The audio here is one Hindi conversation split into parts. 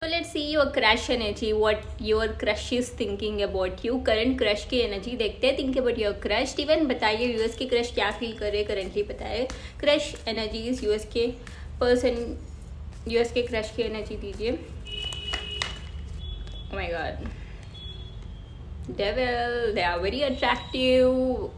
So let's see your crush energy, what your crush is thinking about you. Current crush की energy देखते हैं. Think about your crush. Steven बताइए यूएस के crush क्या feel कर रहे currently बताइए. Crush energies यूएस के person, यूएस के crush की energy दीजिए. Oh my god. Devil, they are very attractive.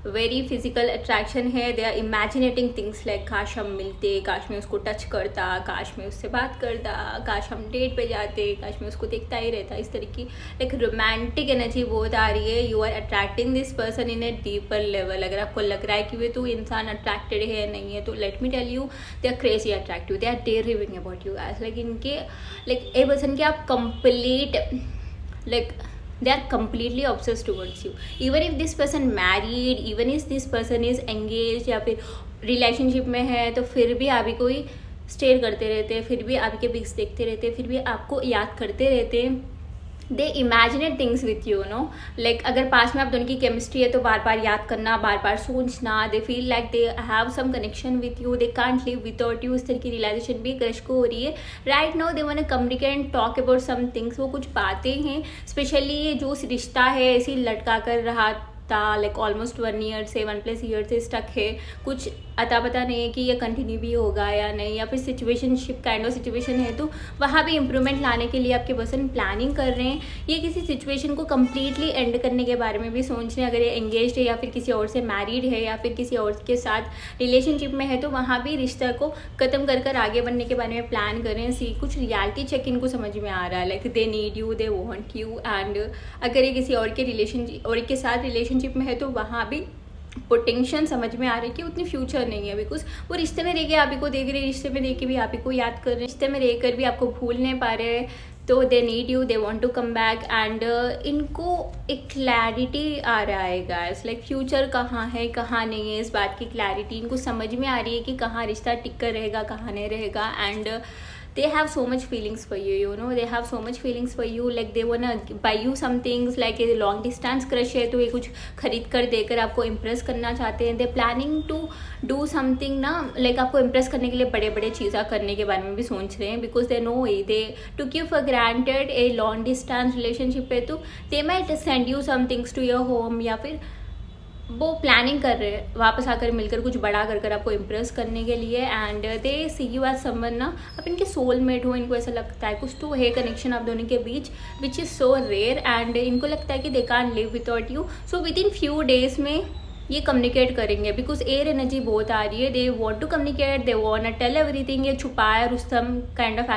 Very physical attraction है. दे आर इमेजिनेटिंग थिंग्स लाइक काश हम मिलते, काश मैं उसको टच करता, काश मैं उससे बात करता, काश हम डेट पे जाते, काश मैं उसको देखता ही रहता. इस तरह की लाइक रोमांटिक एनर्जी बहुत आ रही है. You are attracting this person in a deeper level. अगर आपको लग रहा है कि वे तो इंसान अट्रैक्टेड है नहीं है, तो let me tell you they are crazy attractive. They are daring about you as like इनके लाइक ए पर्सन के आप complete like they are completely obsessed towards you. Even if this person married, even if this person is engaged या फिर रिलेशनशिप में है, तो फिर भी आप ही को ही स्टेयर करते रहते हैं, फिर भी आप ही के पिक्स देखते रहते हैं, फिर भी आपको याद करते रहते हैं. They imaginate things with you know. Like अगर पास में आप दोनों की केमिस्ट्री है तो बार बार याद करना, बार बार सोचना. They feel like they have some connection with you. They can't live without you. इस तरह की रियलाइजेशन भी क्रश को हो रही है. Right now they want to communicate and talk about some things. वो कुछ बातें हैं स्पेशली ये जो रिश्ता है ऐसे लटका कर रहा था लाइक ऑलमोस्ट 1 ईयर से 1+ ईयर से स्टक है. कुछ अता पता नहीं है कि ये कंटिन्यू भी होगा या नहीं, या फिर सिचुएशनशिप काइंड ऑफ सिचुएशन है, तो वहाँ भी इम्प्रूवमेंट लाने के लिए आपके पर्सन प्लानिंग कर रहे हैं. ये किसी सिचुएशन को कम्प्लीटली एंड करने के बारे में भी सोच रहे हैं. अगर ये एंगेज्ड है या फिर किसी और से मैरिड है या फिर किसी और के साथ रिलेशनशिप में है, तो वहाँ भी रिश्ता को ख़त्म कर कर आगे बढ़ने के बारे में प्लान कर रहे हैं. सी कुछ रियलिटी चेक इनको समझ में आ रहा है. Like they need you, they want you. And अगर ये किसी और के रिलेशनशिप और के साथ रिलेशनशिप में है, तो वहाँ भी पोटेंशियल समझ में आ रही है कि उतनी फ्यूचर नहीं है. बिकॉज वो रिश्ते में रह के आप ही को देख रहे, रिश्ते में देख के भी आप ही को याद कर रहे, रिश्ते में रहकर भी आपको भूल नहीं पा रहे. तो they need you, they want to come back. And इनको एक क्लैरिटी आ रहा है गाइस. लाइक फ्यूचर कहाँ है कहाँ नहीं है, इस बात की क्लैरिटी इनको समझ में आ रही है कि कहाँ रिश्ता टिक कर रहेगा, कहाँ नहीं रहेगा. And they have so much feelings for you, you know, they have so much feelings for you. Like they wanna buy you some things. like a long distance crush है तो ये कुछ खरीद कर देकर आपको इम्प्रेस करना चाहते हैं. they planning to do something ना, like आपको इम्प्रेस करने के लिए बड़े बड़े चीज़ें करने के बारे में भी सोच रहे हैं. because they know they took you for granted a long distance relationship है, तो they might send you some things to your home, या फिर वो प्लानिंग कर रहे हैं वापस आकर मिलकर कुछ बड़ा कर आपको इम्प्रेस करने के लिए. And they see you as someone ना, अब इनके सोलमेट हो. इनको ऐसा लगता है कुछ तो है कनेक्शन आप दोनों के बीच which is so rare. And इनको लगता है कि they can't live without you. So within few days में ये कम्युनिकेट करेंगे. बिकॉज एयर एनर्जी बहुत आ रही है. They want to communicate, they want tell everything. ये छुपाया रुस्तम काइंड ऑफ